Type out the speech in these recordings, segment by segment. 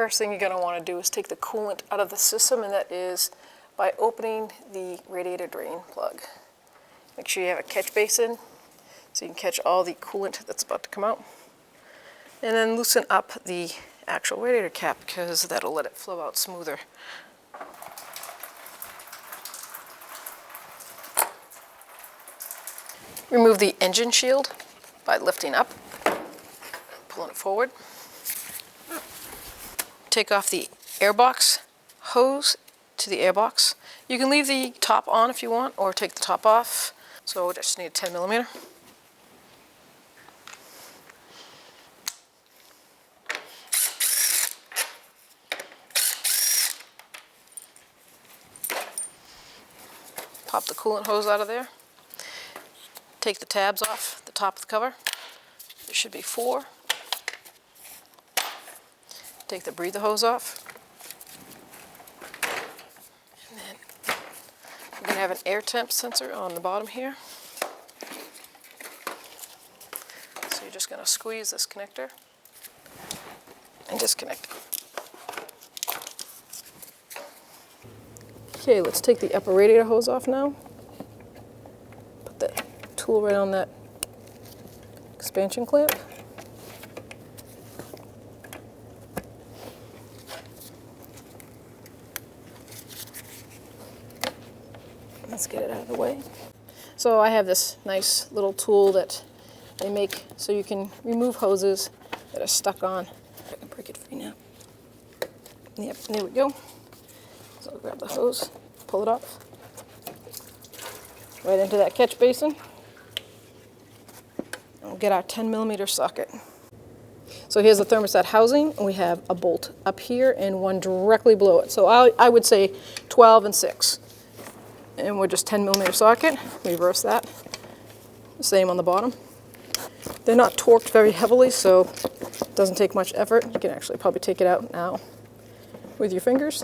first thing you're going to want to do is take the coolant out of the system, and that is by opening the radiator drain plug. Make sure you have a catch basin so you can catch all the coolant that's about to come out. And then loosen up the actual radiator cap because that'll let it flow out smoother. Remove the engine shield by lifting up, pulling it forward. Take off the airbox hose to the airbox. You can leave the top on if you want, or take the top off. So we just need a 10 millimeter. Pop the coolant hose out of there. Take the tabs off the top of the cover. There should be 4. Take the breather hose off. And then we're going to have an air temp sensor on the bottom here. So you're just going to squeeze this connector and disconnect it. Okay, let's take the upper radiator hose off now. Put the tool right on that expansion clamp. Let's get it out of the way. So I have this nice little tool that they make so you can remove hoses that are stuck on. I can break it free now. Yep, there we go. So I'll grab the hose, pull it off, right into that catch basin. And we'll get our 10 millimeter socket. So here's the thermostat housing, and we have a bolt up here and one directly below it. So I would say 12 and 6. And we're just 10 millimeter socket. Reverse that. Same on the bottom. They're not torqued very heavily, so it doesn't take much effort. You can actually probably take it out now with your fingers.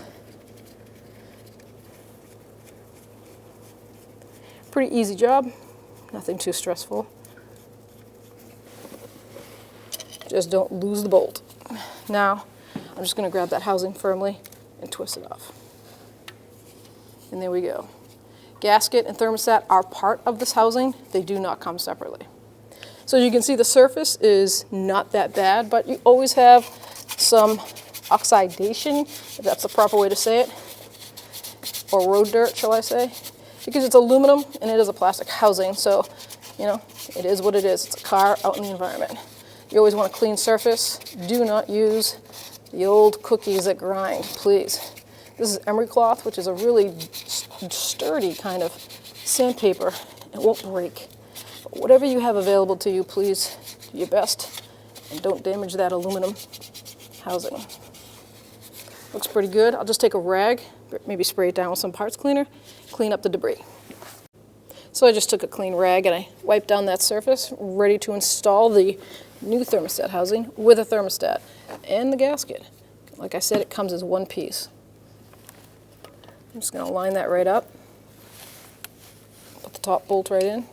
Pretty easy job. Nothing too stressful. Just don't lose the bolt. Now, I'm just going to grab that housing firmly and twist it off. And there we go. Gasket and thermostat are part of this housing. They do not come separately. So you can see the surface is not that bad, but you always have some oxidation, if that's the proper way to say it, or road dirt, shall I say, because it's aluminum and it is a plastic housing, so, you know, it is what it is. It's a car out in the environment. You always want a clean surface. Do not use the old cookies that grind, please. This is emery cloth, which is a really sturdy kind of sandpaper. It won't break. But whatever you have available to you, please do your best and don't damage that aluminum housing. Looks pretty good. I'll just take a rag, maybe spray it down with some parts cleaner, clean up the debris. So I just took a clean rag and I wiped down that surface, ready to install the new thermostat housing with a thermostat and the gasket. Like I said, it comes as one piece. I'm just going to line that right up, put the top bolt right in.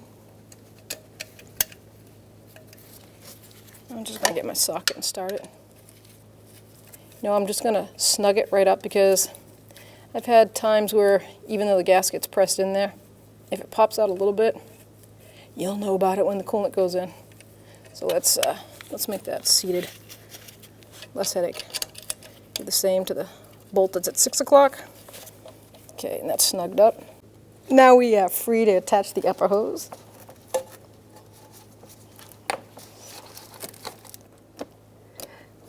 I'm just going to get my socket and start it. You know, I'm just going to snug it right up because I've had times where even though the gasket's pressed in there, if it pops out a little bit, you'll know about it when the coolant goes in. So let's make that seated. Less headache. Do the same to the bolt that's at 6 o'clock. Okay, and that's snugged up. Now we are free to attach the upper hose.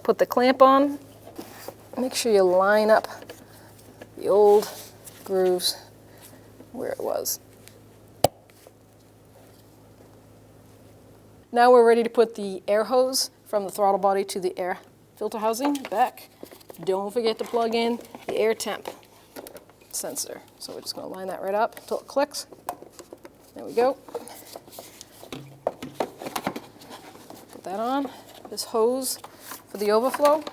Put the clamp on. Make sure you line up the old grooves where it was. Now we're ready to put the air hose from the throttle body to the air filter housing back. Don't forget to plug in the air temp sensor. So we're just going to line that right up until it clicks. There we go. Put that on. This hose for the overflow.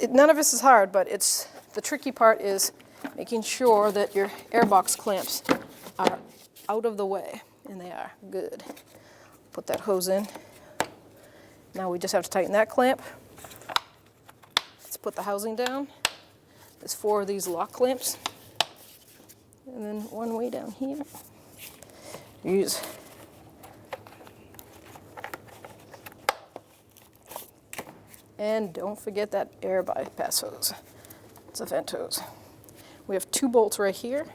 None of this is hard, but the tricky part is making sure that your airbox clamps are out of the way, and they are. Good. Put that hose in. Now we just have to tighten that clamp. put the housing down. There's 4 of these lock clamps. And then one way down here. Use and don't forget that air bypass hose. It's a vent hose. We have 2 bolts right here,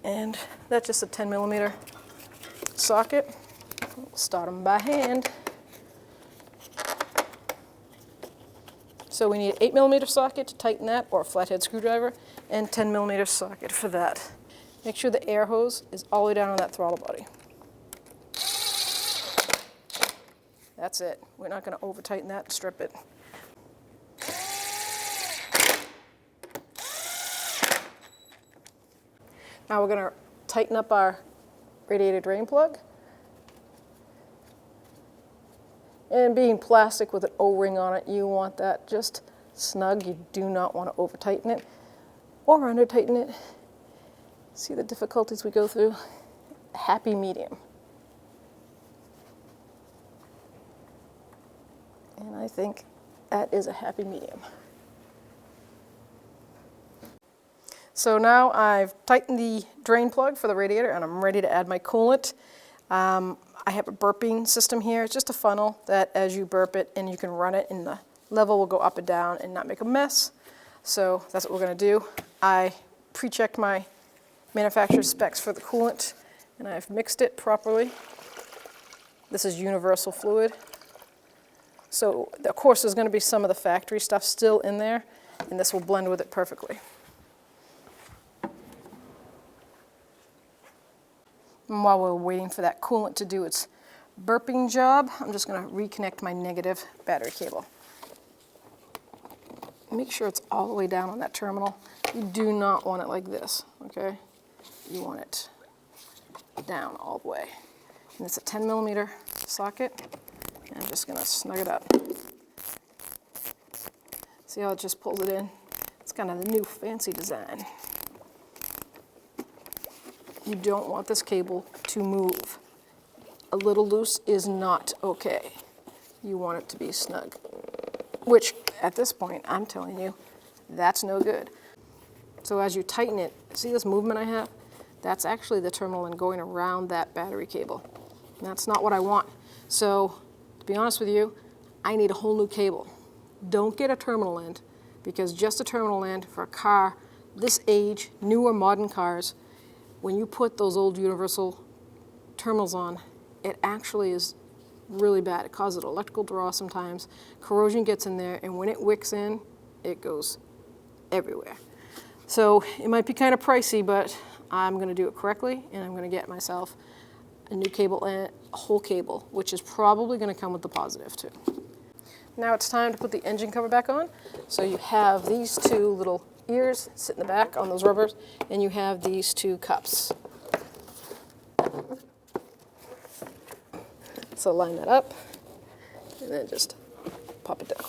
and that's just a 10mm socket. We'll start them by hand. So we need an 8mm socket to tighten that, or a flathead screwdriver, and 10mm socket for that. Make sure the air hose is all the way down on that throttle body. That's it. We're not going to over tighten that and strip it. Now we're going to tighten up our radiator drain plug. And being plastic with an O-ring on it, you want that just snug. You do not want to over tighten it or under tighten it. See the difficulties we go through? Happy medium. And I think that is a happy medium. So now I've tightened the drain plug for the radiator and I'm ready to add my coolant. I have a burping system here. It's just a funnel that as you burp it and you can run it and the level will go up and down and not make a mess. So that's what we're going to do. I pre-checked my manufacturer's specs for the coolant and I've mixed it properly. This is universal fluid. So of course there's going to be some of the factory stuff still in there and this will blend with it perfectly. And while we're waiting for that coolant to do its burping job, I'm just going to reconnect my negative battery cable. Make sure it's all the way down on that terminal. You do not want it like this, okay? You want it down all the way. And it's a 10mm socket. And I'm just going to snug it up. See how it just pulls it in? It's kind of the new fancy design. You don't want this cable to move. A little loose is not okay. You want it to be snug. Which, at this point, I'm telling you, that's no good. So as you tighten it, see this movement I have? That's actually the terminal end going around that battery cable. And that's not what I want. So, to be honest with you, I need a whole new cable. Don't get a terminal end, because just a terminal end for a car this age, newer modern cars, when you put those old universal terminals on, it actually is really bad. It causes electrical draw sometimes. Corrosion gets in there, and when it wicks in, it goes everywhere. So it might be kind of pricey, but I'm going to do it correctly, and I'm going to get myself a new cable and a whole cable, which is probably going to come with the positive too. Now it's time to put the engine cover back on. So you have these 2 little ears sit in the back on those rubbers, and you have these 2 cups. So line that up, and then just pop it down.